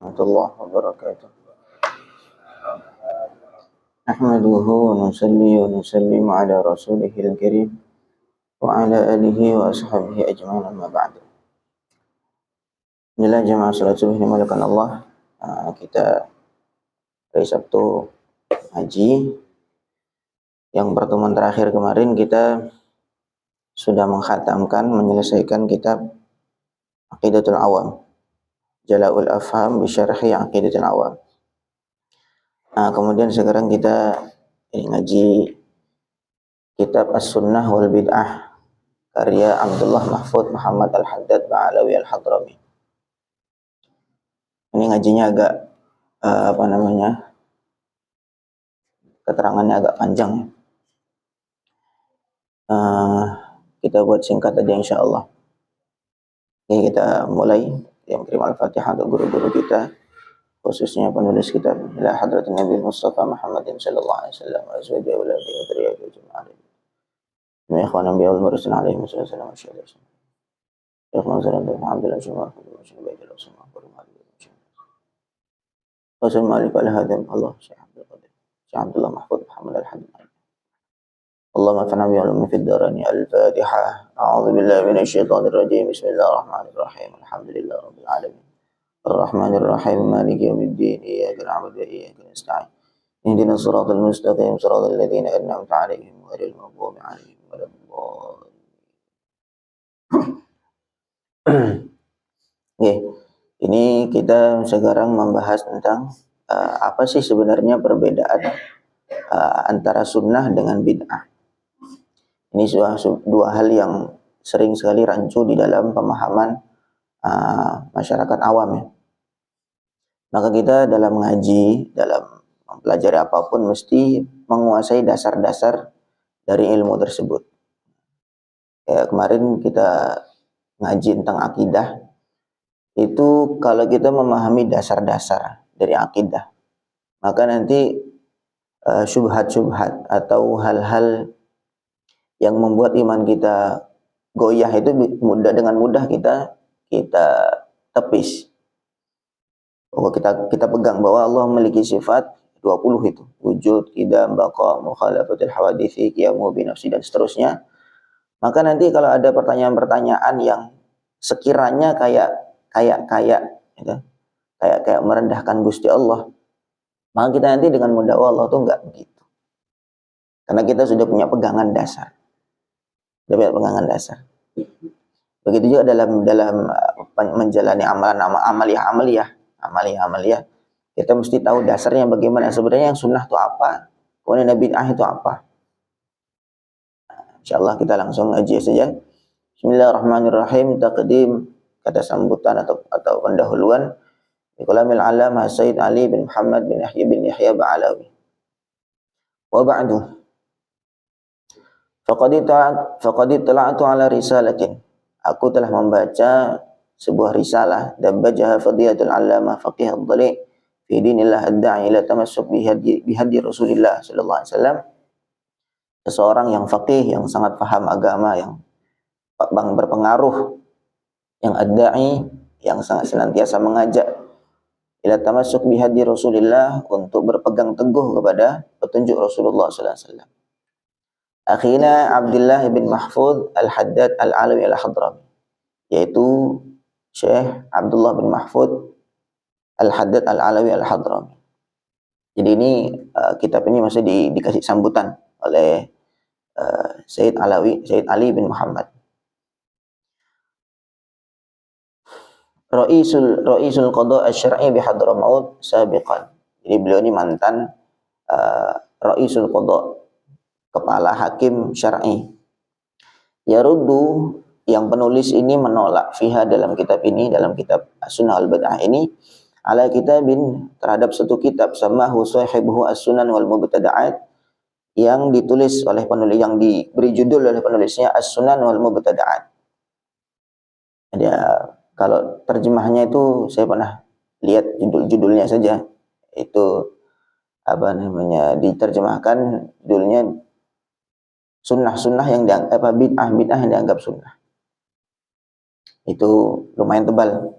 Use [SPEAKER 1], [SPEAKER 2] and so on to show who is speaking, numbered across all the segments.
[SPEAKER 1] warahmatullahi wabarakatuh. Nahmaduhu wa nusalli wa nusallimu ala rasulihil karim wa ala alihi wa ashabihi ajma'in amma ba'du. Inilah jemaah salat subuh dimulakan Allah. Kita hari Sabtu haji. Yang pertemuan terakhir kemarin kita sudah menyelesaikan kitab Aqidatul Awam, Jala'ul Afham bi Syarhi Aqidatul Awam. Kemudian sekarang kita ngaji kitab As-Sunnah wal Bid'ah karya Abdullah Mahfud Muhammad Al-Haddad Ba'alawi Al-Hadrami. Ini ngajinya agak keterangannya agak panjang. Kita buat singkat aja insyaallah. Oke, kita mulai. Yang kirim Al-Fatihah untuk guru-guru kita, khususnya penulis kitab, ila hadratin Nabi Mustafa Muhammadin sallallahu alaihi wasallam wa azwajihi wa auladihi wa dzurriyyatihi ajma'in. Ya ikhwan Nabi al-Mursalin alaihi wasallam wa sallam. Ya ikhwan sallallahu alaihi wasallam wa sallam. Malik al-Hadim Allah Syekh Abdullah Mahfud Muhammad Al-Haddad. Allahumma fa'na bi ulumi fid darani. Al-Fatihah. A'udzu billahi minasy syaithanir rajim. Bismillahirrahmanirrahim. Alhamdulillahi rabbil alamin. Ar-Rahmanir Rahim. Maliki yaumiddin. Iyyaka na'budu wa iyyaka nasta'in. Ihdinas siratal mustaqim. Siratal ladzina an'amta 'alaihim ghairil maghdubi 'alaihim waladdallin. Oke. Ini kita sekarang membahas tentang apa sih sebenarnya perbedaan antara sunnah dengan bid'ah. Ini dua hal yang sering sekali rancu di dalam pemahaman masyarakat awam ya. Maka kita dalam ngaji, dalam mempelajari apapun mesti menguasai dasar-dasar dari ilmu tersebut. Ya, kemarin kita ngaji tentang akidah. Itu kalau kita memahami dasar-dasar dari akidah, maka nanti syubhat-syubhat atau hal-hal yang membuat iman kita goyah itu dengan mudah kita tepis. Oh, kita pegang bahwa Allah memiliki sifat 20 itu, wujud, qidam, baqa, mukhalafatul hawaditsi, qiyamu bi nafsi dan seterusnya. Maka nanti kalau ada pertanyaan-pertanyaan yang sekiranya kayak merendahkan Gusti Allah, maka kita nanti dengan mudah Allah tuh enggak begitu. Karena kita sudah punya pegangan dasar. Begitu juga dalam menjalani amaliyah. Kita mesti tahu dasarnya bagaimana. Sebenarnya yang sunnah itu apa, kemudian bid'ah itu apa. Insyaallah kita langsung ngaji saja. Bismillahirrahmanirrahim. Taqdim, kata sambutan atau pendahuluan. Kalamil Allamah Sayyid Ali bin Muhammad bin Yahya Ba'alawi. Wa ba'du. Faqad ittala'tu ala risalatin. Aku telah membaca sebuah risalah dabbajaha fadilatul allamah faqih ad-dhali fi dinillah ad-da'i ila tamassuk bihadi Rasulillah sallallahu alaihi wasallam. Seseorang yang faqih, yang sangat paham agama, yang berpengaruh, yang ad-da'i, yang sangat senantiasa mengajak ila tamassuk bihadi Rasulillah, untuk berpegang teguh kepada petunjuk Rasulullah sallallahu alaihi wasallam. Akhina Abdullah bin Mahfud Al-Haddad Al-Alawi Al-Hadrami, yaitu Syekh Abdullah bin Mahfud Al-Haddad Al-Alawi Al-Hadrami. Jadi ini kitab ini masih dikasih sambutan oleh Sayyid Ali bin Muhammad. Ra'isul Qadha Asy-Syar'i bi Hadramaut sabiqan. Jadi beliau ini mantan Ra'isul Qadha, kepala hakim syar'i. Yaruddu, yang penulis ini menolak fiha, dalam kitab ini, dalam kitab As-Sunnah wal Bid'ah ini, ala kitabin, terhadap satu kitab samahu sahibuhu As-Sunan wal Mubtada'at, yang ditulis oleh penulis, yang diberi judul oleh penulisnya As-Sunan wal Mubtada'at. Ada, kalau terjemahnya itu saya pernah lihat judulnya saja, itu diterjemahkan judulnya sunnah yang dianggap bid'ah yang dianggap sunnah. Itu lumayan tebal.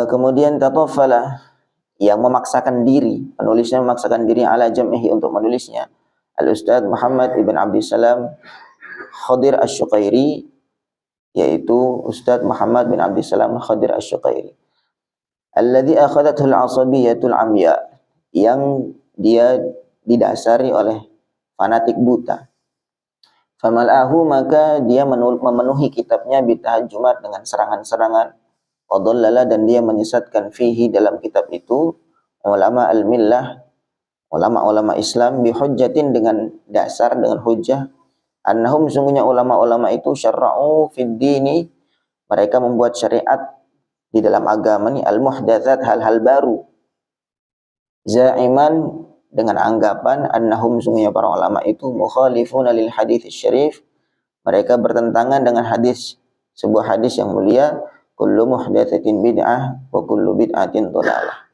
[SPEAKER 1] Kemudian tatafala, yang memaksakan diri, penulisnya memaksakan diri ala jam'ihi untuk menulisnya. Al-Ustaz Muhammad ibn Abdissalam Khadir Asy-Syuqairi, yaitu Ustaz Muhammad bin Abdissalam Khadir Asy-Syuqairi. Alladzi akhadathul asabiyatul amya, yang dia didasari oleh fanatik buta. Famal'ahu, maka dia memenuhi kitabnya bitahajjumat, dengan serangan-serangan. Wadallala, dan dia menyesatkan fihi, dalam kitab itu, ulama al-millah, ulama-ulama Islam, bihujjatin, dengan dasar, dengan hujjah, annahum, sungguhnya ulama-ulama itu, syarra'u fid dini, mereka membuat syariat di dalam agama ini, al-muhdatsat, hal-hal baru, za'iman, dengan anggapan, annahum, sungguhnya para ulama itu, mukhalifuna lil hadits syarif, mereka bertentangan dengan hadis, sebuah hadis yang mulia, kullu muhdatsatin bid'ah wa kullu bid'atin dhalalah.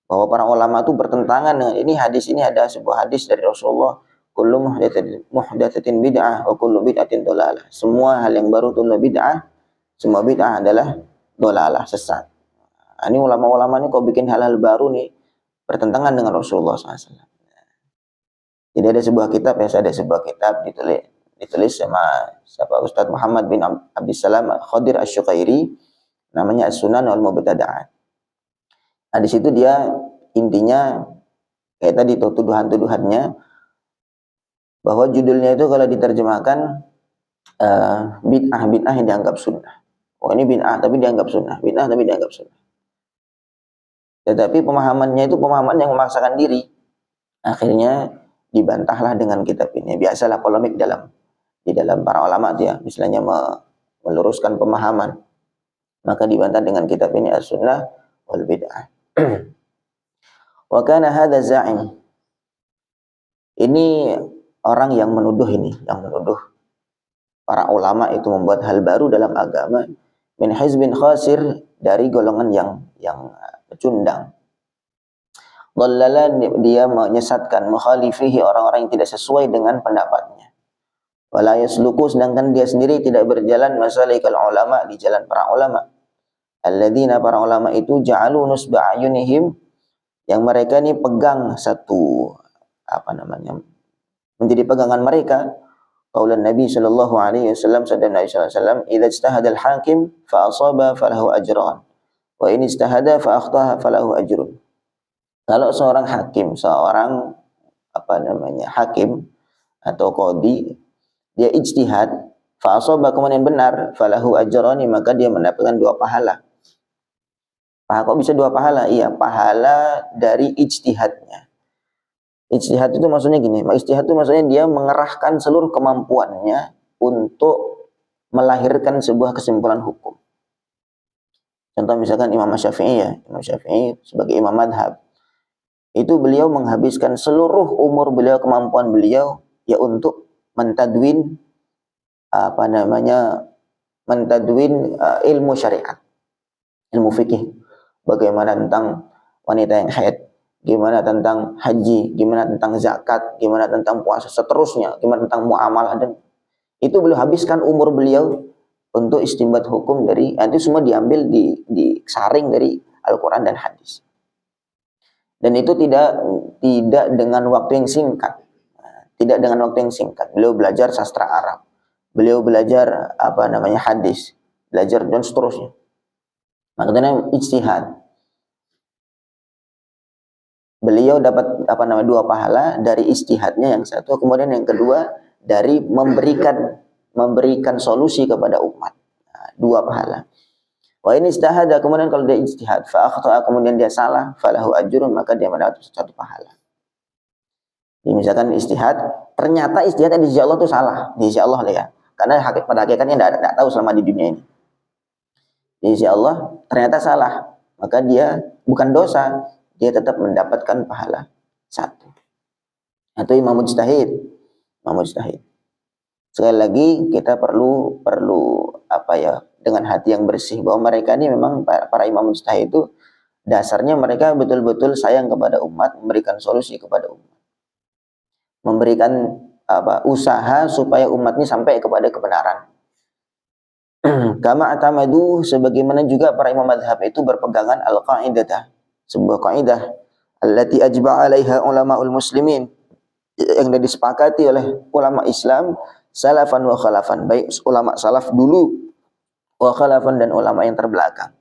[SPEAKER 1] Bahwa para ulama itu bertentangan dengan ini hadis, ini ada sebuah hadis dari Rasulullah, kullu muhdatsatin bid'ah wa kullu bid'atin dhalalah. Semua hal yang baru itu adalah bid'ah, semua bid'ah adalah dhalalah, sesat. Nah, ini ulama-ulama ini kok bikin hal-hal baru nih, bertentangan dengan Rasulullah SAW. Jadi ada sebuah kitab, ada sebuah kitab ditulis sama siapa, Ustaz Muhammad bin Abdissalam Khadir Asy-Syuqairi, namanya As-Sunan wal Mubtada'at. Nah, di situ dia intinya kayak tadi tuh tuduhan-tuduhannya, bahwa judulnya itu kalau diterjemahkan bid'ah yang dianggap sunnah. Oh, ini bid'ah tapi dianggap sunnah, bid'ah tapi dianggap sunnah. Tetapi pemahamannya itu pemahaman yang memaksakan diri. Akhirnya dibantahlah dengan kitab ini. Biasalah polemik di dalam para ulama itu ya, misalnya meluruskan pemahaman, maka dibantah dengan kitab ini, As-Sunnah wal Bid'ah. Wa kana hadza za'im, ini orang yang menuduh para ulama itu membuat hal baru dalam agama, min hizbin khasir, dari golongan yang pecundang. Dhallala, dia menyesatkan, mukhalifihi, orang-orang yang tidak sesuai dengan pendapatnya. Wala yasluku, sedangkan dia sendiri tidak berjalan masalikal ulama, di jalan para ulama. Alladzina, para ulama itu, ja'alu nusba ayunihim, yang mereka ini pegang satu menjadi pegangan mereka, qaulun Nabi sallallahu alaihi wasallam, sabda Nabi sallallahu alaihi wasallam, idza ijtahada al-hakim fa asaba falahu ajran, wa in ijtahada fa akhtaha falahu ajrun. Kalau seorang hakim, hakim atau qadhi, dia ijtihad, fa asaba, kemudian benar, falahu ajrani, maka dia mendapatkan 2 pahala. Kok bisa 2 pahala? Iya, pahala dari ijtihadnya. Ijtihad itu maksudnya gini, ijtihad itu maksudnya dia mengerahkan seluruh kemampuannya untuk melahirkan sebuah kesimpulan hukum. Contoh misalkan Imam Syafi'i sebagai imam madhab, itu beliau menghabiskan seluruh umur beliau, kemampuan beliau ya untuk mentadwin ilmu syariat, ilmu fikih. Bagaimana tentang wanita yang haid, gimana tentang haji, gimana tentang zakat, gimana tentang puasa, seterusnya, gimana tentang muamalah, dan itu beliau habiskan umur beliau untuk istinbat hukum dari, itu semua diambil disaring dari Al-Quran dan hadis. Dan itu tidak dengan waktu yang singkat. Tidak dengan waktu yang singkat. Beliau belajar sastra Arab. Beliau belajar hadis, belajar dan seterusnya. Makanya ijtihad. Beliau dapat 2 pahala dari ijtihadnya yang satu, kemudian yang kedua dari memberikan solusi kepada umat. 2 pahala. Wa ini ijtihada, kemudian kalau dia ijtihad, fa akhta'a, kemudian dia salah, falahu ajrun, maka dia mendapat 1 pahala. Jadi misalkan ijtihad, ternyata ijtihad di sisi Allah itu salah, di sisi Allah ya. Karena pada hakikatnya tidak tahu selama di dunia ini. Di sisi Allah ternyata salah, maka dia bukan dosa, dia tetap mendapatkan pahala 1. Itu imam mujtahid. Sekali lagi kita perlu dengan hati yang bersih, bahwa mereka ini memang para imam mujtahid itu dasarnya mereka betul-betul sayang kepada umat, memberikan solusi kepada umat, memberikan usaha supaya umat ini sampai kepada kebenaran. Kama atamadu, sebagaimana juga para imam madhab itu berpegangan al-qa'idah, sebuah kaidah allati ajba'a 'alaiha ulama'ul muslimin, yang disepakati oleh ulama Islam salafan wa khalafan, baik ulama salaf dulu wa khalafan dan ulama yang terbelakang.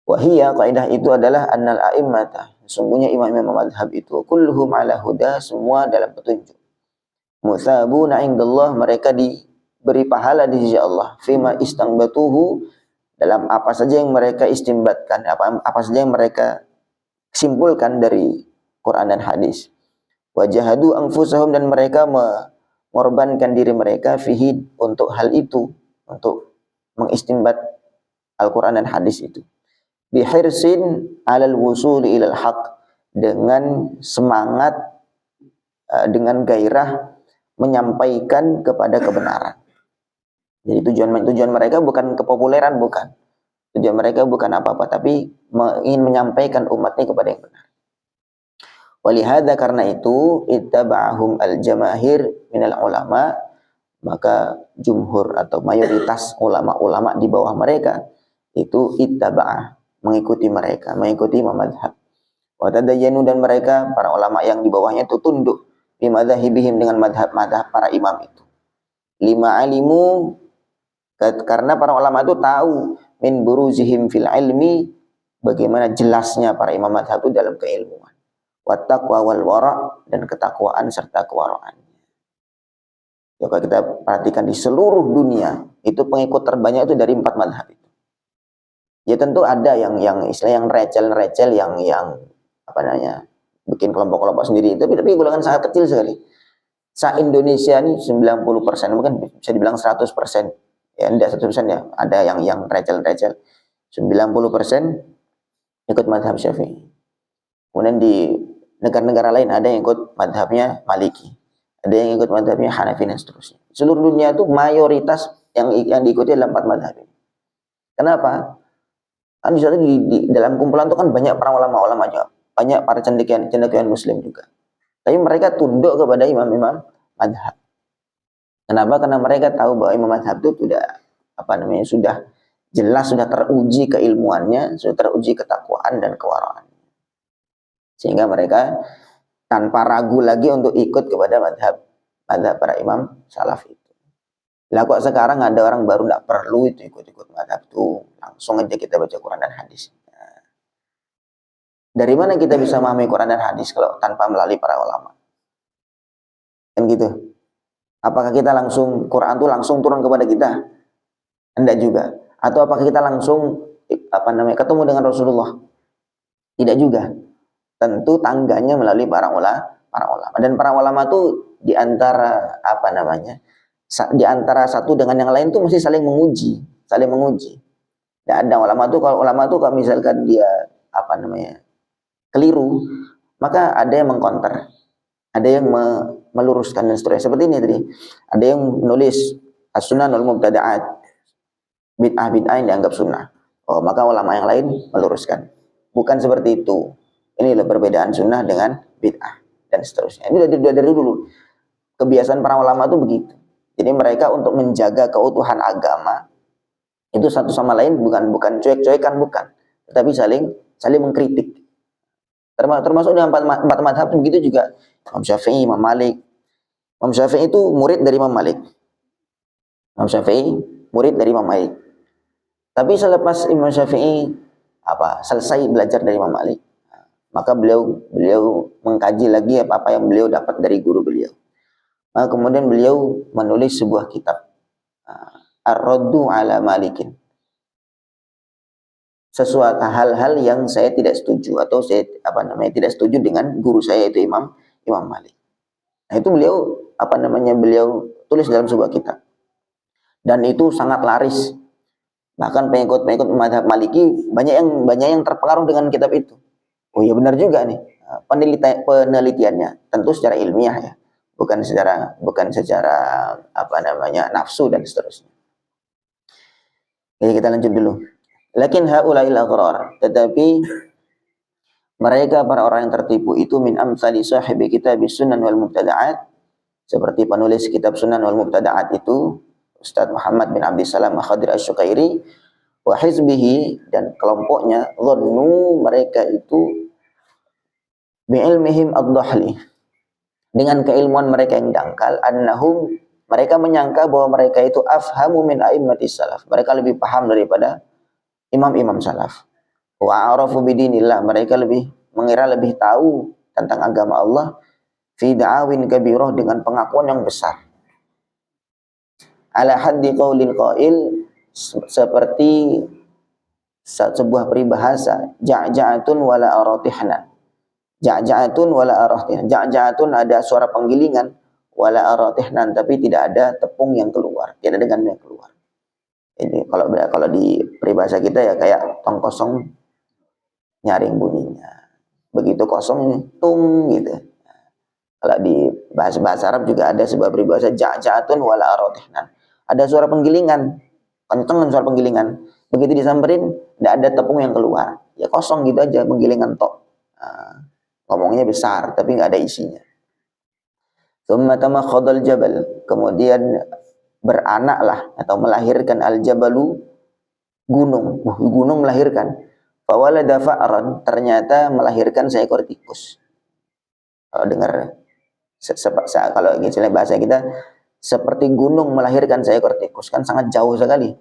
[SPEAKER 1] Wahia, kaidah itu adalah annal a'immata, sesungguhnya imam-imam madhab itu kulluhum ala huda, semua dalam petunjuk. Muthabuna indallah, mereka diberi pahala di sisi Allah. Fima istangbatuhu, dalam apa saja yang mereka istimbatkan, apa saja yang mereka simpulkan dari Quran dan hadis. Wajahadu anfusahum, dan mereka mengorbankan diri mereka fihi, untuk hal itu, untuk mengistimbat Al-Quran dan hadis itu. Bihirsin alal wusuli ilal haq, dengan semangat, dengan gairah menyampaikan kepada kebenaran. Jadi tujuan mereka bukan kepopuleran, bukan. Tujuan mereka bukan apa-apa, tapi ingin menyampaikan umatnya kepada yang benar. Walihada, karena itu, ittaba'ahum al-jamahir minal ulama, maka jumhur atau mayoritas ulama-ulama di bawah mereka itu ittaba'ah, mengikuti mereka, mengikuti imam madhab. Wa tadayyanu, dan mereka para ulama yang di bawahnya itu tunduk bimadzhabihim, dengan madhab-madhab para imam itu. Lima alimu, karena para ulama itu tahu min buruzihim fil ilmi, bagaimana jelasnya para imam madhab itu dalam keilmuan. Wat taqwa wal wara', dan ketakwaan serta kewaraan. Ya, kalau kita perhatikan di seluruh dunia itu pengikut terbanyak itu dari 4 madhab itu. Ya tentu ada yang istilah yang recel-recel, yang apa namanya, bikin kelompok-kelompok sendiri, tapi golongan sangat kecil sekali. Indonesia ini 90%, mungkin bisa dibilang 100%. Ya, enggak 100% ya. Ada yang recel-recel. 90% ikut madhab Syafi'i. Kemudian di negara-negara lain ada yang ikut madhabnya Maliki, ada yang ikut madhabnya Hanafi, dan seterusnya. Seluruh dunia itu mayoritas yang diikuti adalah 4 madhab ini. Kenapa? Kan di dalam kumpulan itu kan banyak para ulama-ulama juga, banyak para cendekiawan muslim juga. Tapi mereka tunduk kepada imam-imam madhab. Kenapa? Karena mereka tahu bahwa imam madhab itu sudah jelas, sudah teruji keilmuannya, sudah teruji ketakwaan dan kewaraan. Sehingga mereka tanpa ragu lagi untuk ikut kepada madhab para imam salaf itu. Lah kok sekarang ada orang baru tidak perlu itu ikut-ikut madhab itu, langsung aja kita baca Quran dan hadis. Nah, dari mana kita bisa memahami Quran dan hadis kalau tanpa melalui para ulama? Kan gitu. Apakah kita langsung, Quran itu langsung turun kepada kita? Enggak juga. Atau apakah kita langsung ketemu dengan Rasulullah? Tidak juga. Tentu tangganya melalui para ulama. Dan para ulama itu di antara satu dengan yang lain tuh mesti saling menguji. Dan ada ulama tuh, kalau misalkan dia keliru, maka ada yang mengkonter, ada yang meluruskan dan seterusnya. Seperti ini tadi, ada yang menulis as-sunan wal mubtada'at, bid'ah yang dianggap sunnah. Oh, maka ulama yang lain meluruskan. Bukan seperti itu. Inilah perbedaan sunnah dengan bid'ah dan seterusnya. Ini dari dulu. Kebiasaan para ulama itu begitu. Jadi mereka untuk menjaga keutuhan agama itu satu sama lain bukan cuek-cuekan, bukan, tetapi saling mengkritik. Termasuk dalam 4 madhab begitu juga. Imam Syafi'i, Imam Malik. Imam Syafi'i itu murid dari Imam Malik. Tapi selepas Imam Syafi'i selesai belajar dari Imam Malik, maka beliau mengkaji lagi apa yang beliau dapat dari guru beliau. Kemudian beliau menulis sebuah kitab, Ar-Raddu ala Malikin. Sesuatu hal-hal yang saya tidak setuju, atau saya tidak setuju dengan guru saya, itu Imam Malik. Nah, itu beliau beliau tulis dalam sebuah kitab. Dan itu sangat laris. Bahkan pengikut mazhab Maliki banyak yang terpengaruh dengan kitab itu. Oh ya, benar juga nih. Penelitiannya tentu secara ilmiah ya. Bukan secara nafsu dan seterusnya. Jadi kita lanjut dulu. Lakin haula'il aghrar, tetapi mereka para orang yang tertipu itu min amsali sahibi kitab sunan wal mubtada'at, seperti penulis kitab sunan wal mubtada'at itu, Ustaz Muhammad bin Abdissalam Khadir Asy-Syukairi wa hizbihi, dan kelompoknya, dhannu, mereka itu bi'ilmihim ad-dhahli, dengan keilmuan mereka yang dangkal, annahum, mereka menyangka bahwa mereka itu afhamu min a'immatis salaf, mereka lebih paham daripada imam-imam salaf. Wa arafu bidinillah, mereka lebih mengira lebih tahu tentang agama Allah, fi da'awin kabirah, dengan pengakuan yang besar. Ala haddi qaulil qail, seperti sebuah peribahasa, ja'ja'atun wala aratihna. Ja'ja'atun wala aratihna. Ja'ja'atun, ada suara penggilingan, wala aratihna, tapi tidak ada tepung yang keluar, tidak ada gandum yang keluar. Ini kalau di peribahasa kita ya kayak tong kosong nyaring bunyinya. Begitu kosong ini tung gitu. Kalau di bahasa Arab juga ada sebuah peribahasa, ja'ja'atun wala aratihna. Ada suara penggilingan, kenceng suara penggilingan. Begitu disamperin, tidak ada tepung yang keluar. Ya kosong gitu aja, penggilingan tok. Ngomongnya besar, tapi nggak ada isinya. Tsumma tamakhadal jabal, kemudian beranaklah atau melahirkan al-jabalu, gunung. Gunung melahirkan. Fawalada fa'ran, ternyata melahirkan seekor tikus. Kalau dengar, kalau misalnya bahasa kita, seperti gunung melahirkan seekor tikus, kan sangat jauh sekali.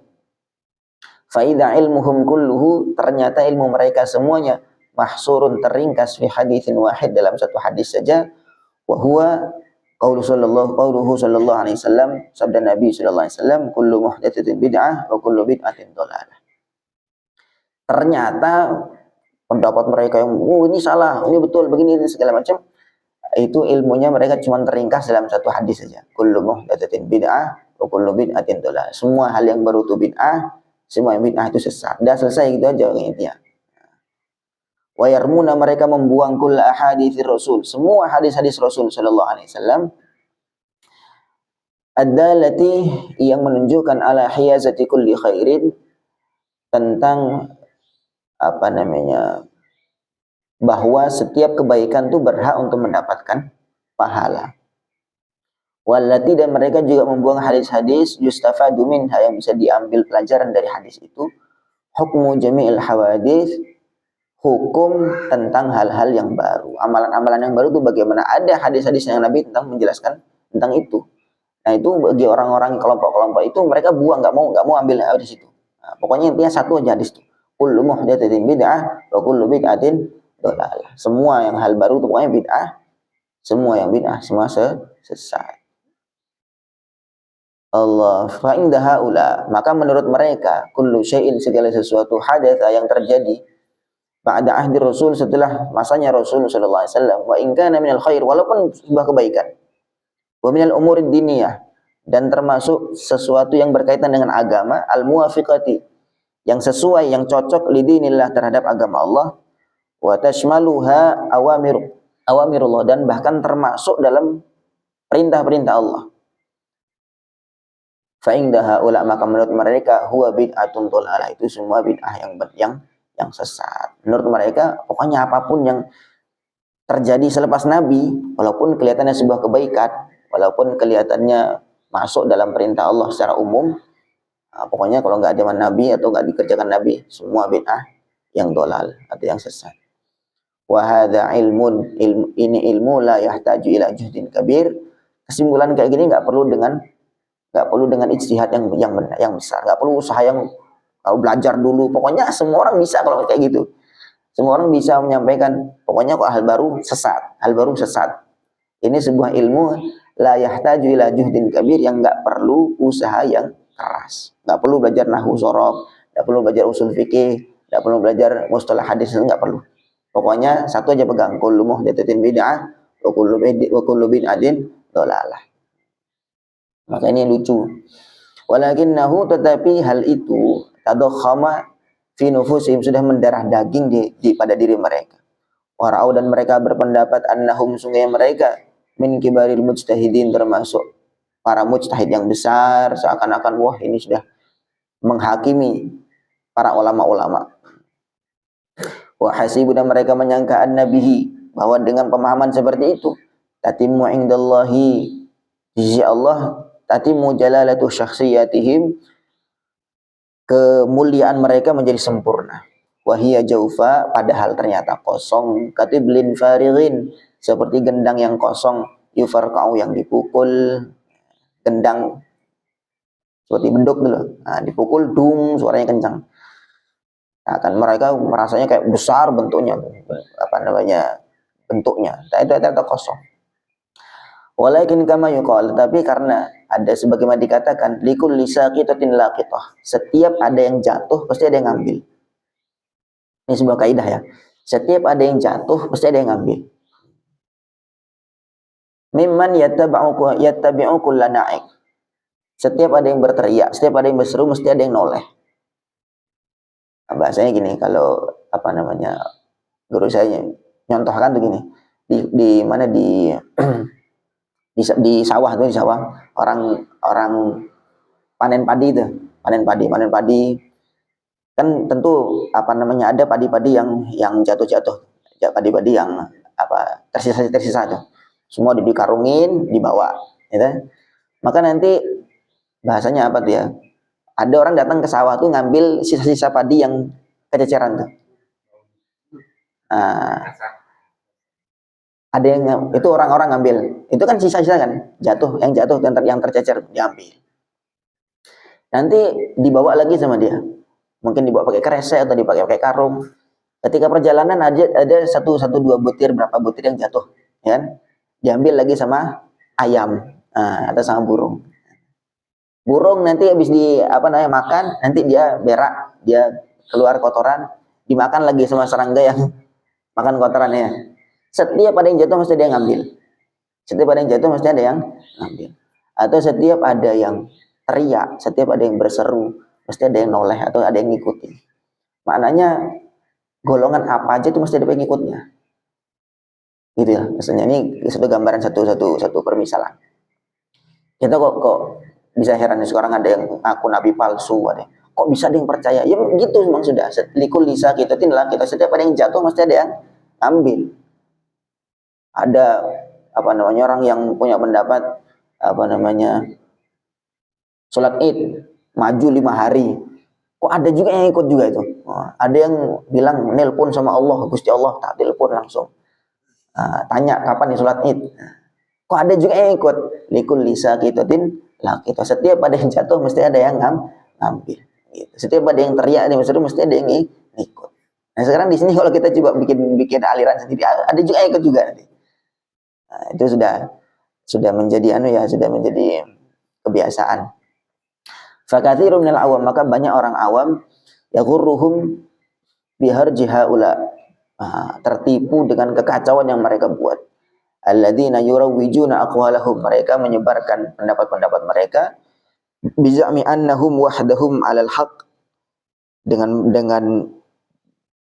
[SPEAKER 1] Faida ilmuhum kulluhu, ternyata ilmu mereka semuanya mahsurun, teringkas, fi haditsin wahid, dalam satu hadis saja, wa huwa qauluhu sallallahu alaihi wasallam, sabda Nabi sallallahu alaihi wasallam, kullu muhdatsatin bid'ah wa kullu bid'atin dhalalah. Ternyata pendapat mereka yang ini salah, ini betul, begini segala macam, itu ilmunya mereka cuma teringkas dalam satu hadis saja. Kullu muhdatsatin bid'ah wa kullu bid'atin dhalalah. Semua hal yang baru itu bid'ah, semua yang bid'ah itu sesat. Dah selesai gitu aja intinya. Wa yarmuna, mereka membuang kull ahaditsir Rasul, semua hadis-hadis Rasul sallallahu alaihi wasallam, ad-dalati, yang menunjukkan ala hiyazati kulli khairin, tentang bahwa setiap kebaikan itu berhak untuk mendapatkan pahala. Wallati, dan mereka juga membuang hadis-hadis yustafadu minha, yang bisa diambil pelajaran dari hadis itu, hukmu jami'il hawadits, hukum tentang hal-hal yang baru, amalan-amalan yang baru itu bagaimana. Ada hadis-hadis yang Nabi tentang menjelaskan tentang itu. Nah itu bagi orang-orang kelompok-kelompok itu, mereka buang, nggak mau ambil hadis itu. Nah, pokoknya intinya satu aja hadis itu. Kullu muhdatsatin bid'ah wa kullu bid'atin dhalalah. Semua yang hal baru itu pokoknya bid'ah, semua yang bid'ah semua sesat. Allah fa inda haula, maka menurut mereka, kullu syai'in, segala sesuatu, hadatsa, yang terjadi, ba'da ahdi Rasul, setelah masanya Rasul sallallahu alaihi wasallam, wa in kana minal khair, walaupun sebuah kebaikan, wa minal umurid diniyah, dan termasuk sesuatu yang berkaitan dengan agama, al muwafiqati, yang sesuai, yang cocok, lidinillah, terhadap agama Allah, wa tashmaluha awamirullah, dan bahkan termasuk dalam perintah-perintah Allah. Fa inda haula, maka menurut mereka, huwa bid'atun dhalalah, itu semua bid'ah yang sesat. Menurut mereka, pokoknya apapun yang terjadi selepas Nabi, walaupun kelihatannya sebuah kebaikan, walaupun kelihatannya masuk dalam perintah Allah secara umum, pokoknya kalau nggak ada Nabi atau nggak dikerjakan Nabi, semua bid'ah yang dolal atau yang sesat. Wa hadza ini ilmu la yahtaju ila juhdin kabir. Kesimpulan kayak gini nggak perlu dengan ijtihad yang benar, yang besar, nggak perlu usaha yang belajar dulu. Pokoknya semua orang bisa kalau kayak gitu. Semua orang bisa menyampaikan, pokoknya kok hal baru sesat. Ini sebuah ilmu la yahtaju ila juhdin kabir, yang nggak perlu usaha yang keras. Nggak perlu belajar nahwu sorof, nggak perlu belajar usul fikih, nggak perlu belajar mustalah hadis, nggak perlu. Pokoknya satu aja pegang, kullu muhdatsatin bid'ah wa kullu bid'atin dhalalah. Maka ini lucu. Walakinnahu, tetapi hal itu, tadakhama fi nufusihim, sudah mendarah daging pada diri mereka. Warau, dan mereka berpendapat, annahum, sungguh mereka, min kibaril mujtahidin, termasuk para mujtahid yang besar, seakan-akan wah ini sudah menghakimi para ulama-ulama. Wa hasibu, dan mereka menyangka annabihi, bahwa dengan pemahaman seperti itu, tatimmu indallahi, di sisi Allah tatimu jalalatu syakhsiyatihim, kemuliaan mereka menjadi sempurna. Wahia jaufa, padahal ternyata kosong. Katiblin farighin, seperti gendang yang kosong. Yufarqa'u, yang dipukul. Gendang seperti benduk dulu, nah, dipukul dung, suaranya kencang. Nah, kan mereka merasanya kayak besar bentuknya, bentuknya. Tapi itu ternyata kosong. Walakin kama yuqal, tapi karena ada sebagaimana dikatakan, likulli saqitatin laqitah. Setiap ada yang jatuh pasti ada yang ngambil. Ini sebuah kaidah ya. Setiap ada yang jatuh pasti ada yang ngambil. Mimman yattabi'u kulla na'ik. Setiap ada yang berteriak, setiap ada yang berseru, mesti ada yang noleh. Nah, bahasanya gini, kalau guru saya nyontohkan tuh gini. Di mana di sawah tuh, di sawah orang panen padi kan tentu ada padi-padi yang jatuh-jatuh, padi-padi yang tersisa tuh, semua dikarungin dibawa, gitu. Maka nanti bahasanya apa tuh ya, ada orang datang ke sawah tuh ngambil sisa-sisa padi yang kececeran tuh. Ada yang itu orang-orang ngambil, itu kan sisa-sisa kan, yang tercecer diambil. Nanti dibawa lagi sama dia, mungkin dibawa pakai kresek atau dipakai karung. Ketika perjalanan ada dua butir, berapa butir yang jatuh, ya kan? Diambil lagi sama ayam, atau sama burung. Burung nanti habis makan, nanti dia berak, dia keluar kotoran, dimakan lagi sama serangga yang makan kotorannya. Setiap ada yang jatuh mesti ada yang ngambil. Setiap ada yang jatuh mesti ada yang ngambil. Atau setiap ada yang teriak, setiap ada yang berseru, mesti ada yang noleh atau ada yang ngikutin. Maknanya golongan apa aja itu mesti ada pengikutnya. Gitu ya. Maksudnya ini satu gambaran, satu permisalan. Kita kok bisa heran sekarang ada yang ngaku nabi palsu, ada. Kok bisa ada yang percaya? Ya gitu memang sudah. Likul lisa kita setiap ada yang jatuh mesti ada yang ambil. Ada orang yang punya pendapat sholat Id maju 5 hari. Kok ada juga yang ikut juga itu. Ada yang bilang nelpon sama Allah, Gusti Allah, tak telepon langsung. Tanya kapan nih sholat Id. Kok ada juga yang ikut. Likul lisa kitatin lah kita. Setiap ada yang jatuh mesti ada yang ngambil. Gitu. Setiap ada yang teriak mesti ada yang ikut. Nah sekarang di sini kalau kita coba bikin aliran sendiri, ada juga yang ikut juga nanti. Nah, itu sudah menjadi sudah menjadi kebiasaan. Fakatsirun minal awam, maka banyak orang awam yaghurruhum biharji haula, tertipu dengan kekacauan yang mereka buat. Alladzina yurawwijuna aqwalahum, mereka menyebarkan pendapat-pendapat mereka bizami annahum wahdahum 'alal haqq, dengan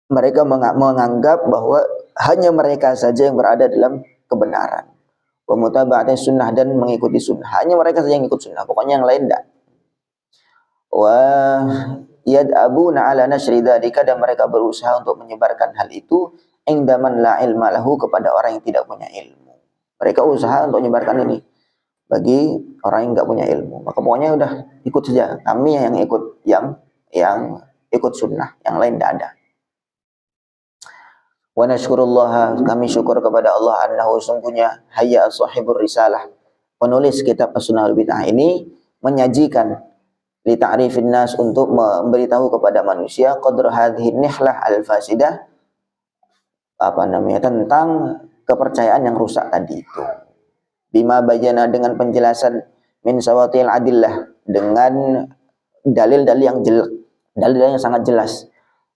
[SPEAKER 1] mereka menganggap bahwa hanya mereka saja yang berada dalam kebenaran. Wa mutaba'ati sunnah, dan mengikuti sunnah. Hanya mereka saja yang ikut sunnah, pokoknya yang lain enggak. Wa yad'abuna 'ala nashri dzalika, dan mereka berusaha untuk menyebarkan hal itu indaman la ilma lahu, kepada orang yang tidak punya ilmu. Mereka usaha untuk menyebarkan ini bagi orang yang enggak punya ilmu. Maka pokoknya udah ikut saja, kami yang ikut yang ikut sunnah, yang lain enggak ada. Wa nashkurullah, kami syukur kepada Allah, annahu sungguhnya hayya sahibur risalah, penulis kitab As-Sunnah wal Bid'ah ini menyajikan li ta'rifin nas, untuk memberitahu kepada manusia qadr hadhihi nihlah al-fasidah, tentang kepercayaan yang rusak tadi itu. Bima bayana, dengan penjelasan min sawatil adillah, dengan dalil-dalil yang sangat jelas.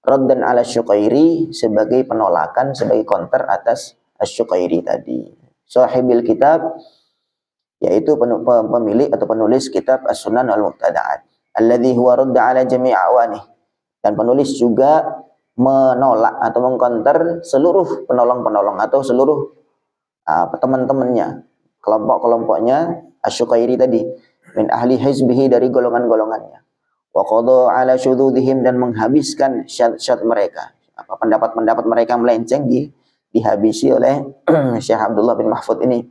[SPEAKER 1] Raddan ala Syuqairi, sebagai penolakan, sebagai counter atas Asy-Syuqairi tadi. Sahibil kitab, yaitu pemilik atau penulis kitab As-Sunan wal Muqtada'at. Alladzi huwa radda ala jami' awani, dan penulis juga menolak atau mengcounter seluruh penolong-penolong atau seluruh teman-temannya, kelompok-kelompoknya Asy-Syuqairi tadi, min ahli hizbihi, dari golongan-golongannya. Wa qada ala syududihim, dan menghabiskan syad mereka, pendapat-pendapat mereka melenceng dihabisi oleh Syekh Abdullah bin Mahfud ini.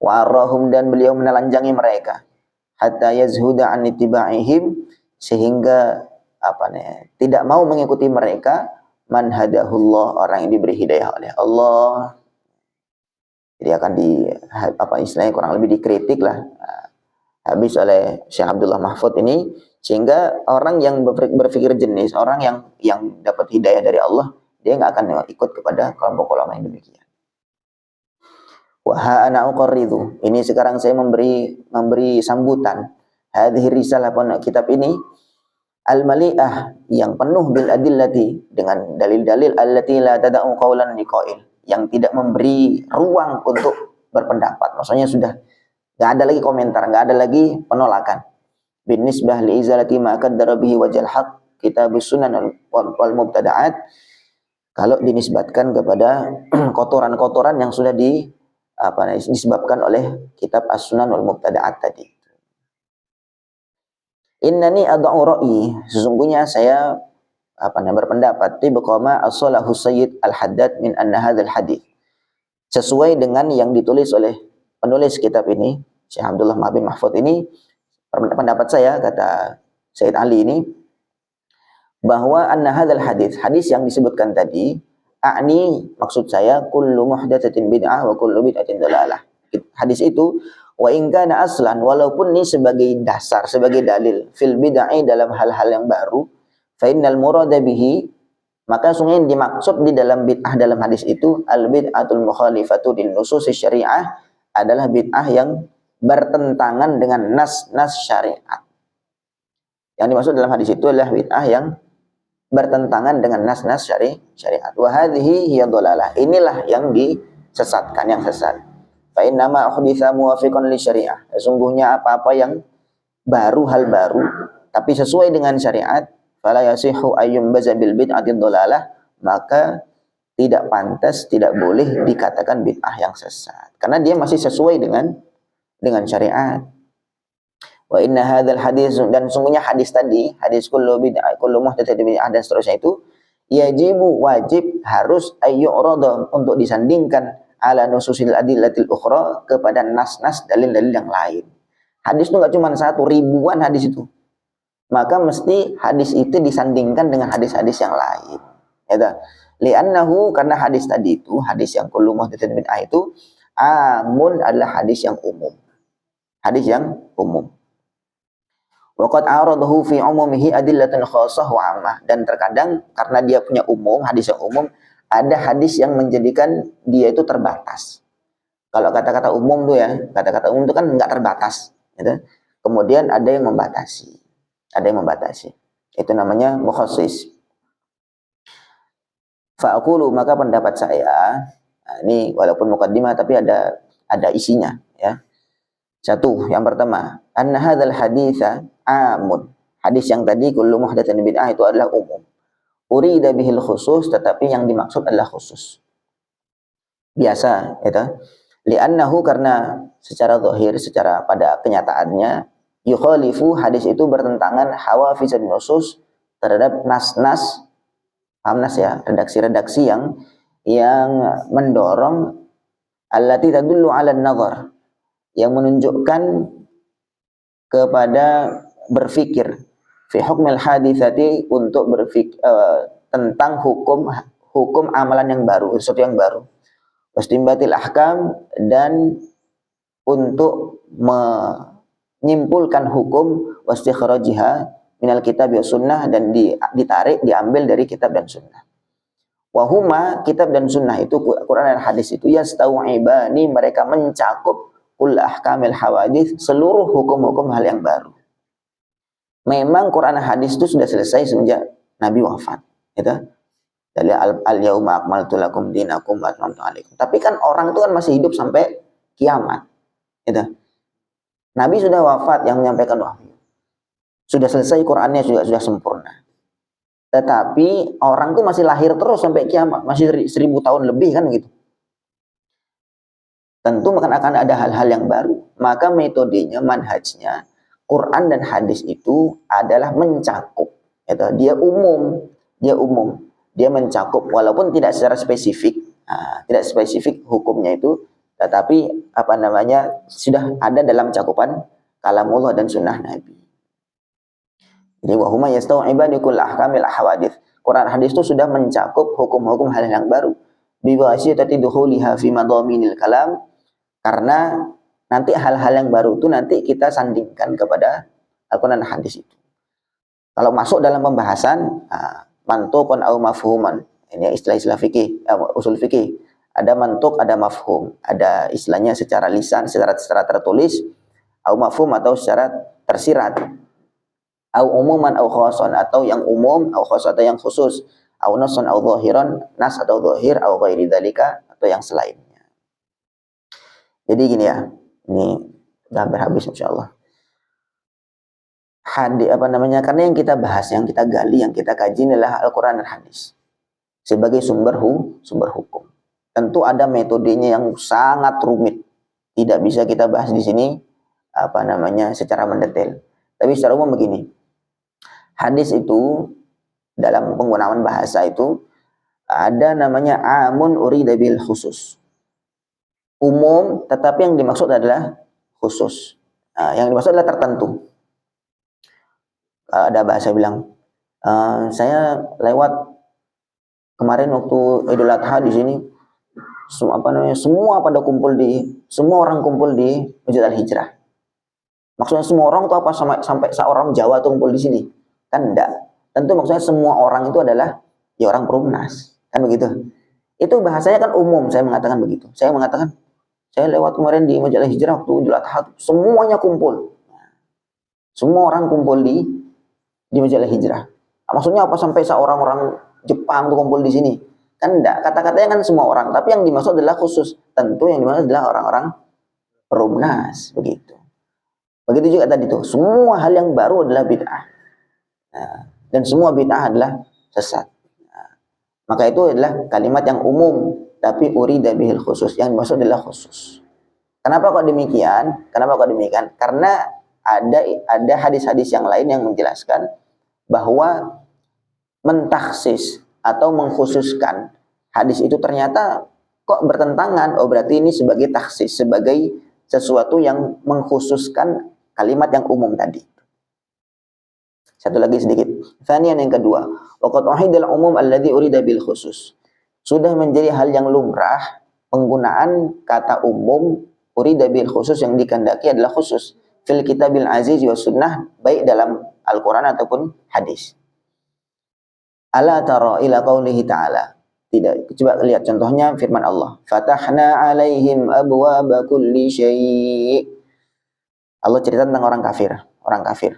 [SPEAKER 1] wa arahum, dan beliau menelanjangi mereka, hatta yazhuda an ittiba'ihim, sehingga tidak mau mengikuti mereka, man hadahullah, orang yang diberi hidayah oleh Allah. Jadi akan istilahnya kurang lebih dikritik lah habis oleh Syekh Abdullah Mahfud ini, sehingga orang yang berpikir jenis, orang yang dapat hidayah dari Allah, dia nggak akan ikut kepada kelompok ulama yang demikian. Wa ana uqarridu, ini sekarang saya memberi sambutan, hadhihi risalah, kitab ini, al-mali'ah, yang penuh bil adillati, dengan dalil-dalil, allati la tada'u qawlan liqa'il, yang tidak memberi ruang untuk berpendapat. Maksudnya sudah nggak ada lagi komentar, nggak ada lagi penolakan. Bin nisbah li izalati ma qaddara bihi wajal haq, kitabus sunan wal mubtada'at, kalau dinisbatkan kepada kotoran-kotoran yang sudah disebabkan oleh kitab as-sunan wal mubtada'at tadi. Innani ad'u ra'i, sesungguhnya saya berpendapat, tibqama as-salahu sayyid al-haddad min anna hadzal hadits, sesuai dengan yang ditulis oleh penulis kitab ini, Syekh Abdullah bin Mahfud ini, pendapat saya, kata Sayyid Ali ini, bahwa anna hadzal hadits, hadis yang disebutkan tadi, maksud saya, kullu muhdatsatin bid'ah wa kullu bid'atin dhalalah. Hadis itu, wa in kana aslan, walaupun ini sebagai dasar, sebagai dalil, fil bid'ah, dalam hal-hal yang baru, fa innal murada bihi, maka sungguh yang dimaksud di dalam bid'ah dalam hadis itu, al bid'atul mukhalifatu lin nususi syariah, adalah bid'ah yang bertentangan dengan nas-nas syariat. Yang dimaksud dalam hadis itu adalah bid'ah yang bertentangan dengan nas-nas syariat. Wa hadhihi hiya dhalalah, inilah yang disesatkan, yang sesat. Fa inna ma uhditsa muwafiqan li syariah, sesungguhnya apa-apa yang baru, hal baru tapi sesuai dengan syariat, fala yasihu ayyum bazabil bid'ati dhalalah, maka tidak pantas, tidak boleh dikatakan bid'ah yang sesat, karena dia masih sesuai dengan syariat. Wa inna hadzal hadis, dan sungguhnya hadis tadi, hadis kullu bid'ah kullu muhdatsatin bid'ah dan seterusnya itu, yajibu, wajib, harus ayyurada, untuk disandingkan, ala nususil adillatil ukhra, kepada nas-nas, dalil-dalil yang lain. Hadis itu enggak cuma satu, ribuan hadis itu. Maka mesti hadis itu disandingkan dengan hadis-hadis yang lain. Ya, li'annahu, karena hadis tadi itu, hadis yang kullu muhdatsatin bid'ah itu, amun, adalah hadis yang umum. Hadis yang umum. Waqad aradahu fi umumihi adillatun khassah wa ammah, dan terkadang karena dia punya umum, hadis yang umum, ada hadis yang menjadikan dia itu terbatas. Kalau kata-kata umum tuh ya, kata-kata umum itu kan enggak terbatas, gitu. Kemudian ada yang membatasi. Itu namanya mukhassis. Fa aqulu, maka pendapat saya, ini walaupun muqaddimah tapi ada isinya, ya. Satu, yang pertama, anna hadzal haditsa amun. Hadis yang tadi kullu muhdatsatin bid'ah itu adalah umum. Urida bihil khusus, tetapi yang dimaksud adalah khusus. Biasa, itu. Li'annahu, karena secara zahir, secara pada kenyataannya, yukhalifu, hadis itu bertentangan hawafizun nusus, terhadap nas-nas, paham nas ya, redaksi-redaksi yang mendorong, allati tadullu 'ala an-nazar, yang menunjukkan kepada berfikir, fi hukmil haditsati, untuk berfikir tentang hukum amalan yang baru, sesuatu yang baru, wastimbatil ahkam, dan untuk menyimpulkan hukum, wastikhrajiha minal kitab wa sunnah, dan diambil dari kitab dan sunnah. Wahuma, kitab dan sunnah itu, Quran dan hadis itu, yastau'ibani, mereka mencakup kull ahkamil hawadits, seluruh hukum-hukum hal yang baru. Memang Quran dan hadis itu sudah selesai semenjak Nabi wafat, gitu. Dari al-yauma akmaltu lakum dinakum wa atmamtu alaikum. Tapi kan orang itu kan masih hidup sampai kiamat, gitu. Nabi sudah wafat yang menyampaikan wahyu. Sudah selesai Qurannya, sudah sempurna. Tetapi orang itu masih lahir terus sampai kiamat, masih 1000 tahun lebih kan gitu. Tentu akan ada hal-hal yang baru. Maka metodenya, manhajnya, Quran dan hadis itu adalah mencakup. Dia umum. Dia mencakup, walaupun tidak secara spesifik. Tidak spesifik hukumnya itu, tetapi apa namanya sudah ada dalam cakupan kalamullah dan sunnah Nabi. Jadi wahuma yastau'ibani kull ahkamil ahwadits. Quran hadis itu sudah mencakup hukum-hukum hal yang baru. Biwasitati dukhuliha fi madhaminil kalam, karena nanti hal-hal yang baru itu nanti kita sandingkan kepada Al-Quran dan hadis itu. Kalau masuk dalam pembahasan mantuqun au mafhuman, ini istilah-istilah fikih, usul fikih. Ada mantuq, ada mafhum, ada istilahnya secara lisan, secara tertulis, au mafhum atau secara tersirat, au umuman au khasan, atau yang umum, au khas atau yang khusus, au nasan au zahiran, nas atau zahir, au ghairi dzalika atau yang selainnya. Jadi gini ya, ini udah hampir habis insyaallah. Karena yang kita bahas, yang kita gali, yang kita kaji adalah Al-Quran dan hadis sebagai sumber hukum. Tentu ada metodenya yang sangat rumit, tidak bisa kita bahas di sini secara mendetail. Tapi secara umum begini, hadis itu dalam penggunaan bahasa itu ada namanya amun urida bil khusus, umum tetapi yang dimaksud adalah khusus. Yang dimaksud adalah tertentu. Ada bahasa bilang, saya lewat kemarin waktu Idul Adha di sini, semua orang kumpul di Masjid Al-Hijrah. Maksudnya semua orang itu apa, sampai seorang Jawa tuh kumpul di sini? Kan enggak. Tentu maksudnya semua orang itu adalah ya orang Perumnas, kan begitu. Itu bahasanya kan umum, saya mengatakan begitu. Saya mengatakan, saya lewat kemarin di Masjid Al-Hijrah waktu Idul Adha, semuanya kumpul. Semua orang kumpul di Masjid Al-Hijrah. Maksudnya apa, sampai seorang-orang Jepang tuh kumpul di sini? Kan enggak, kata-katanya kan semua orang, tapi yang dimaksud adalah khusus. Tentu yang dimaksud adalah orang-orang Perumnas, begitu. Begitu juga tadi tuh, semua hal yang baru adalah bid'ah. Dan semua bid'ah adalah sesat. Maka itu adalah kalimat yang umum, tapi urida bihil khusus, yang dimaksud adalah khusus. Kenapa kok demikian? Karena ada hadis-hadis yang lain yang menjelaskan bahwa mentaksis atau mengkhususkan hadis itu ternyata kok bertentangan. Oh, berarti ini sebagai taksis, sebagai sesuatu yang mengkhususkan kalimat yang umum tadi. Satu lagi sedikit. Tsaniyan, yang kedua, waqad uhidal umum alladhi urida bil khusus. Sudah menjadi hal yang lumrah penggunaan kata umum urida bil khusus, yang dikehendaki adalah khusus fil kitabil aziz wa sunnah, baik dalam Al-Quran ataupun hadis. Ala tara ila qaulihi ta'ala. Tidak, coba lihat contohnya firman Allah. Fatahna alaihim abwaaba kulli syai'. Allah cerita tentang orang kafir.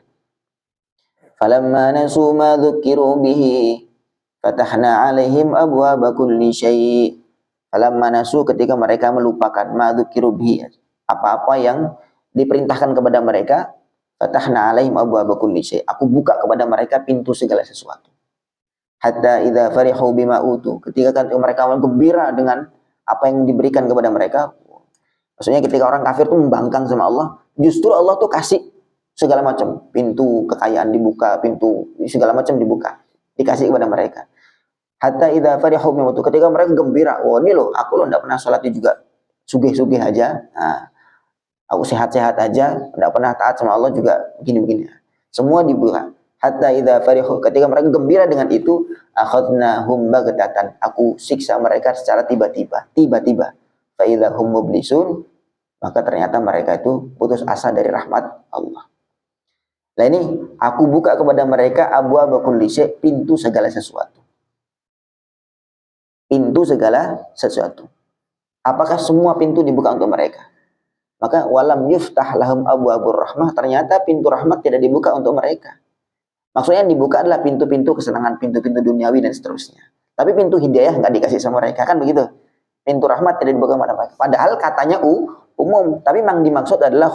[SPEAKER 1] Falamma nasu ma dzukiru bihi fatahna alaihim abwaaba kulli syai'. Falamma nasu, ketika mereka melupakan, ma dzukiru bihi, apa-apa yang diperintahkan kepada mereka, fatahna alaihim abwaaba kulli syai'. Aku buka kepada mereka pintu segala sesuatu. Hatta idza farihu bima utu, ketika mereka gembira dengan apa yang diberikan kepada mereka. Maksudnya ketika orang kafir tuh membangkang sama Allah, justru Allah tuh kasih segala macam, pintu kekayaan dibuka, pintu segala macam dibuka, dikasih kepada mereka. Hatta idza farihu bima utu, ketika mereka gembira, oh ini loh, aku loh enggak pernah salatnya juga sugih-sugih aja. Aku sehat-sehat aja, enggak pernah taat sama Allah juga begini-begini. Semua dibuka. Hatta idza farihu, ketika mereka gembira dengan itu, akhadnahum baghtatan, aku siksa mereka secara tiba-tiba. Fa idza hum mublisun, maka ternyata mereka itu putus asa dari rahmat Allah. Nah ini, aku buka kepada mereka abwaaba kulli syai', pintu segala sesuatu. Pintu segala sesuatu. Apakah semua pintu dibuka untuk mereka? Maka walam yuftah lahum abwaabur rahmah, ternyata pintu rahmat tidak dibuka untuk mereka. Maksudnya yang dibuka adalah pintu-pintu kesenangan, pintu-pintu duniawi dan seterusnya. Tapi pintu hidayah nggak dikasih sama mereka, kan begitu? Pintu rahmat tidak dibuka kepada mereka. Padahal katanya umum, tapi memang dimaksud adalah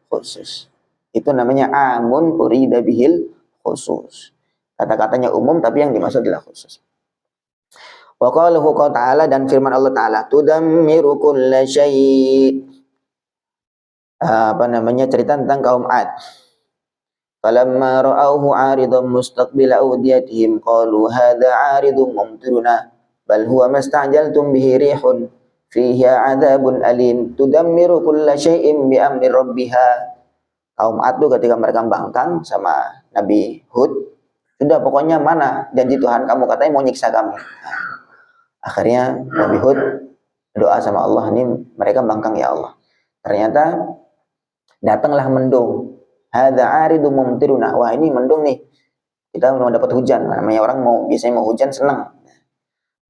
[SPEAKER 1] khusus. Itu namanya amun urida bihil khusus. Kata-katanya umum, tapi yang dimaksud adalah khusus. Wa qaluhu ta'ala, dan firman Allah Ta'ala, tudammiru kulla syai'. Cerita tentang kaum Ad. Falamma ra'awhu 'aridan mustaqbila awdiyatihim qalu hadza 'aridun mumtiruna bal huwa mastajaltum bihi rihun fiha adzabun alim tudammiru kulla syai'in bi amri rabbiha. Kaum Ad tuh ketika mereka bangkang sama Nabi Hud, sudah pokoknya mana janji Tuhan kamu, katanya mau nyiksa kami. Akhirnya Nabi Hud doa sama Allah, ini mereka bangkang ya Allah. Ternyata datanglah mendung. Hadza 'aridum mumtiruna. Wah, ini mendung nih. Kita mau dapat hujan. Namanya orang biasanya mau hujan senang.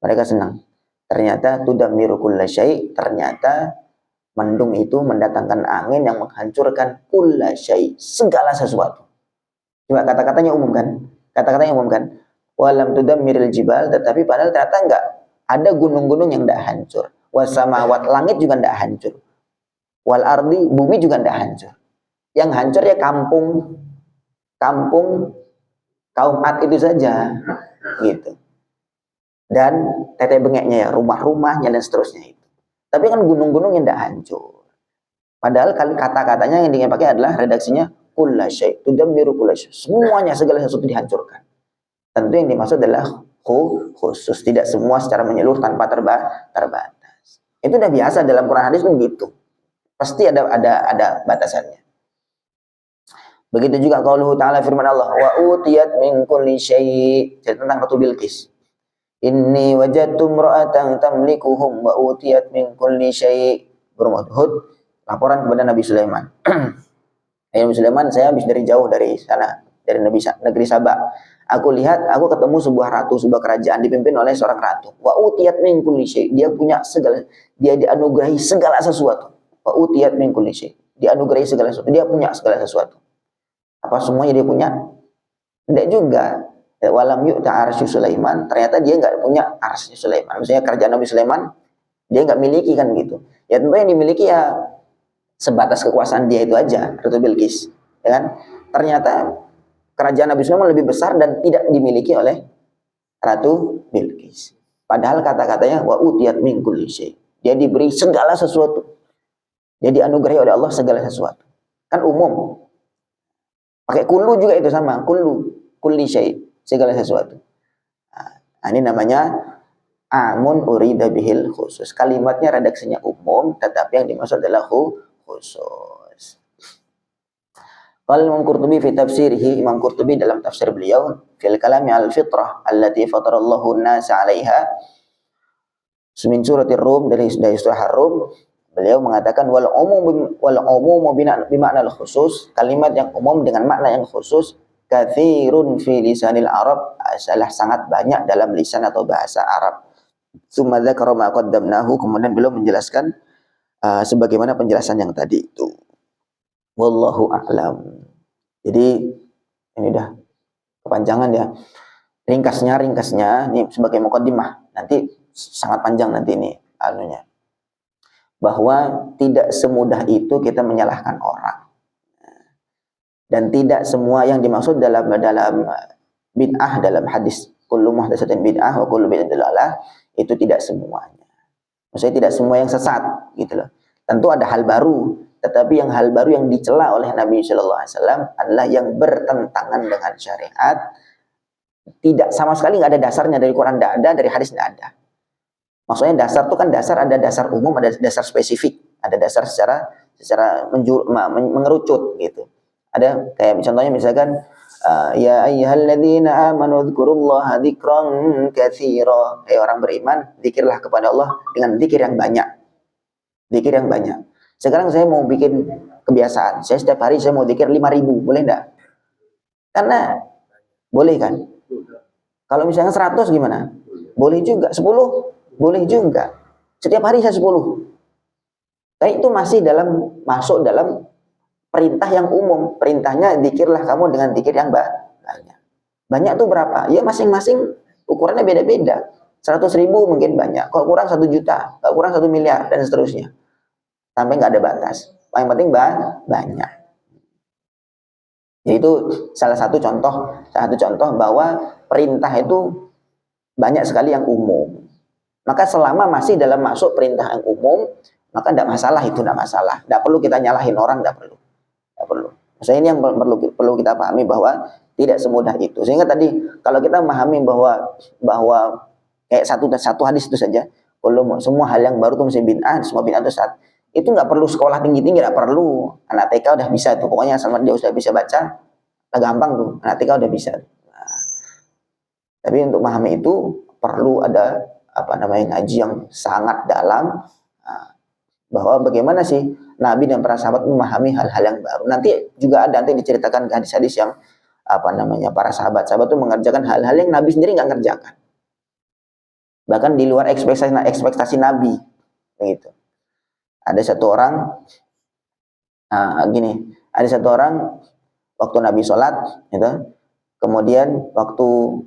[SPEAKER 1] Mereka senang. Ternyata tudammiru kulla syai', ternyata mendung itu mendatangkan angin yang menghancurkan kulla syai', segala sesuatu. Cuma kata-katanya umum kan? Kata-katanya umum kan? Walam tudammiril jibal, tetapi padahal ternyata enggak. Ada gunung-gunung yang tidak hancur. Wasamawat, langit juga tidak hancur. Wal ardi, bumi juga tidak hancur. Yang hancur ya kampung kaum Ad itu saja, gitu. Dan tete bengeknya ya, rumah-rumahnya dan seterusnya itu. Tapi kan gunung-gunung yang tidak hancur. Padahal kata-katanya yang dipakai adalah redaksinya kulla syai', tudammiru kulla syai'. Semuanya, segala sesuatu dihancurkan. Tentu yang dimaksud adalah khusus, tidak semua secara menyeluruh tanpa terbatas. Itu udah biasa dalam Quran hadis pun gitu. Pasti ada batasannya. Begitu juga qauluhu ta'ala, firman Allah, wa utiyat min kulli syai', tentang Ratu Bilqis. Inni wajadtu imra'atan tamlikuhum wa utiyat min kulli syai'. Hud laporan kepada Nabi Sulaiman. Nabi Sulaiman, saya habis dari jauh dari sana, dari negeri Sabah. Aku ketemu sebuah ratu, sebuah kerajaan dipimpin oleh seorang ratu. Wa utiyat min kulli syai', dia punya segala, dia dianugerahi segala sesuatu. Wa utiyat min kulli syai', dianugerahi segala sesuatu, dia punya segala sesuatu. Apa semuanya dia punya? Tidak juga. Walam yu'ta arsy Sulaiman, ternyata dia enggak punya arsy Sulaiman. Maksudnya kerajaan Nabi Sulaiman dia enggak miliki kan gitu. Ya tentu yang dimiliki ya sebatas kekuasaan dia itu aja, Ratu Bilqis, ya kan? Ternyata kerajaan Nabi Sulaiman lebih besar dan tidak dimiliki oleh Ratu Bilqis. Padahal kata-katanya wa utiyat min kulli syai'. Dia diberi segala sesuatu. Dia dianugerahi oleh Allah segala sesuatu. Kan umum. Pakai kullu juga itu sama, kulli syai', segala sesuatu. Nah, ini namanya amun urida bihil khusus. Kalimatnya redaksinya umum, tetapi yang dimaksud adalah khusus. Qala Imam Qurtubi fi tafsirihi, Imam Qurtubi dalam tafsir beliau, fil kalami al-fitrah allati fatarallahu an-nasa 'alaiha, min suratir Rum, dari surah Ar-Rum, beliau mengatakan wal umum bima'na al-khusus, kalimat yang umum dengan makna yang khusus, katsirun fi lisanil Arab, adalah sangat banyak dalam lisan atau bahasa Arab. Tsumma dzakara ma qaddamnahu, kemudian beliau menjelaskan sebagaimana penjelasan yang tadi itu. Wallahu a'lam. Jadi ini udah kepanjangan ya. Ringkasnya ini sebagai muqaddimah. Nanti sangat panjang nanti ini anunya. Bahwa tidak semudah itu kita menyalahkan orang. Dan tidak semua yang dimaksud dalam bid'ah, dalam hadis kullu muhdatsatin bid'ah wa kullu bid'atin dhalalah, itu tidak semuanya. Maksudnya tidak semua yang sesat gitu loh. Tentu ada hal baru, tetapi yang hal baru yang dicela oleh Nabi Shallallahu Alaihi Wasallam adalah yang bertentangan dengan syariat, tidak sama sekali, nggak ada dasarnya, dari Quran tidak ada, dari hadis tidak ada. Maksudnya dasar itu kan ada dasar umum, ada dasar spesifik, ada dasar secara mengerucut gitu. Ada kayak contohnya misalkan ya ayyuhalladzina amanu dzkurullaha dzikran katsira. Orang beriman, zikirlah kepada Allah dengan zikir yang banyak. Zikir yang banyak. Sekarang saya mau bikin kebiasaan, saya setiap hari saya mau zikir 5.000, boleh enggak? Karena boleh kan? Kalau misalnya 100 gimana? Boleh juga. 10? Boleh juga. Setiap hari saya 10. Tapi itu masih masuk dalam perintah yang umum. Perintahnya zikirlah kamu dengan zikir yang banyak. Banyak tuh berapa? Ya masing-masing ukurannya beda-beda. 100.000 mungkin banyak. Kalau kurang 1 juta, kalau kurang 1 miliar, dan seterusnya. Sampai nggak ada batas. Yang penting banyak. Jadi itu salah satu contoh bahwa perintah itu banyak sekali yang umum. Maka selama masih dalam masuk perintah yang umum, maka tidak masalah, itu tidak masalah. Tidak perlu kita nyalahin orang, tidak perlu. Maksudnya ini yang perlu kita pahami, bahwa tidak semudah itu. Sehingga tadi kalau kita memahami bahwa kayak satu hadis itu saja, semua hal yang baru tuh mesti bid'ah, semua bid'ah itu sesat. Itu nggak perlu sekolah tinggi-tinggi, nggak perlu. Anak TK udah bisa tuh, pokoknya sama dia sudah bisa baca, udah gampang tuh. Anak TK udah bisa. Nah, tapi untuk memahami itu perlu ada ngaji yang sangat dalam. Nah, bahwa bagaimana sih Nabi dan para sahabat memahami hal-hal yang baru. Nanti juga ada nanti diceritakan hadis-hadis yang para sahabat-sahabat itu mengerjakan hal-hal yang Nabi sendiri nggak ngerjakan. Bahkan di luar ekspektasi Nabi, begitu. Ada satu orang ada satu orang waktu Nabi sholat, gitu, kemudian waktu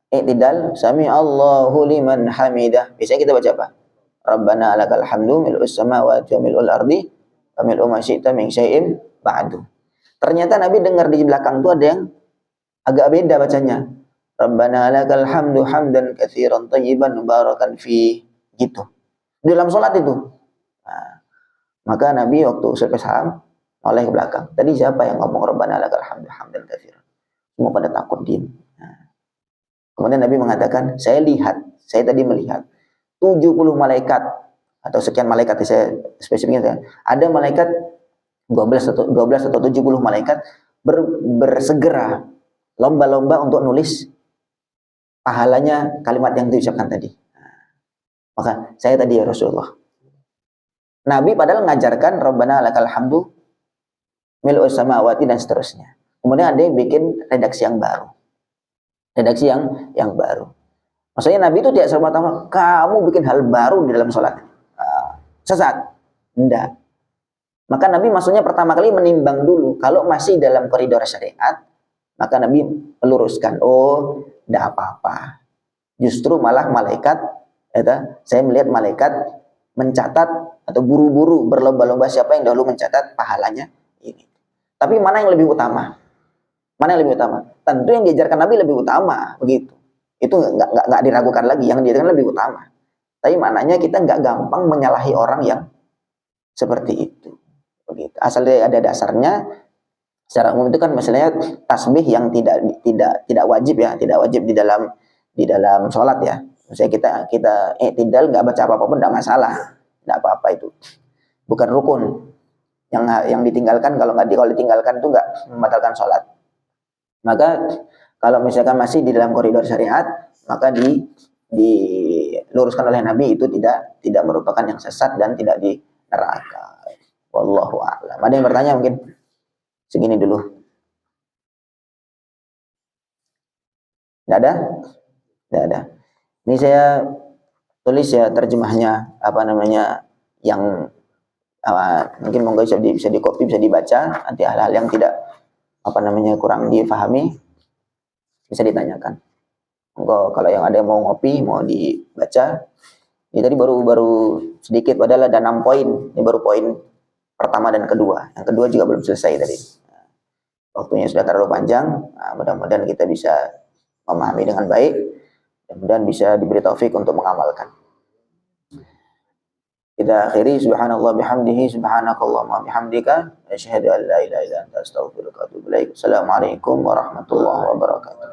[SPEAKER 1] i'tidal, sami Allahu liman hamidah. Biasanya kita baca apa? Rabbana lakal hamdu mil'us samawati wa mil'ul ardi wa mil'u ma syi'ta min syai'in ba'du. Ternyata Nabi dengar di belakang itu ada yang agak beda bacanya. Rabbana lakal hamdu hamdan katsiran thayyiban mubarakan fi, gitu. Di dalam sholat itu. Nah, maka Nabi waktu selesai salam oleh ke belakang. Tadi siapa yang ngomong Rabbana lakal hamdu hamdan katsiran? Semua pada takut diam. Nah, kemudian Nabi mengatakan, saya tadi melihat 70 malaikat atau sekian malaikat, saya spesifiknya ada malaikat 12 atau 70 malaikat bersegera lomba-lomba untuk nulis pahalanya kalimat yang diucapkan tadi. Maka saya tadi ya Rasulullah. Nabi padahal mengajarkan Rabbana lakal hamdu mil'us samawati dan seterusnya. Kemudian ada yang bikin redaksi yang baru. Redaksi yang baru. Maksudnya Nabi itu tidak serta-merta kamu bikin hal baru di dalam sholat. Sesat. Tidak. Maka Nabi maksudnya pertama kali menimbang dulu. Kalau masih dalam koridor syariat, maka Nabi meluruskan. Oh, tidak apa-apa. Justru malah malaikat, saya melihat malaikat mencatat atau buru-buru berlomba-lomba siapa yang dahulu mencatat pahalanya ini. Tapi mana yang lebih utama? Mana yang lebih utama? Tentu yang diajarkan Nabi lebih utama, begitu. Itu nggak diragukan lagi, yang diajarkan lebih utama. Tapi maknanya kita nggak gampang menyalahi orang yang seperti itu, begitu. Asal ada dasarnya. Secara umum itu kan misalnya tasbih yang tidak wajib ya, tidak wajib di dalam sholat ya. Misalnya kita i'tidal nggak baca apa-apa pun nggak masalah, nggak apa-apa itu. Bukan rukun yang ditinggalkan, kalau ditinggalkan itu nggak membatalkan sholat. Maka kalau misalkan masih di dalam koridor syariat, maka diluruskan oleh Nabi itu tidak merupakan yang sesat dan tidak di neraka. Wallahu a'lam. Ada yang bertanya mungkin? Segini dulu. Tidak ada? Tidak ada. Ini saya tulis ya terjemahnya yang mungkin monggo bisa di copy, bisa dibaca. Nanti hal-hal yang tidak kurang difahami bisa ditanyakan. Monggo kalau yang ada yang mau ngopi, mau dibaca. Ini tadi baru sedikit, padahal ada 6 poin. Ini baru poin pertama dan kedua. Yang kedua juga belum selesai tadi. Waktunya sudah terlalu panjang. Nah, mudah-mudahan kita bisa memahami dengan baik. Mudah-mudahan bisa diberi taufik untuk mengamalkan. Kita akhiri, subhanallah bihamdihi, subhanakallahumma bihamdika, asyhadu an la ilaha illa anta astaghfiruka wa atubu ilaik. Assalamualaikum warahmatullahi wabarakatuh.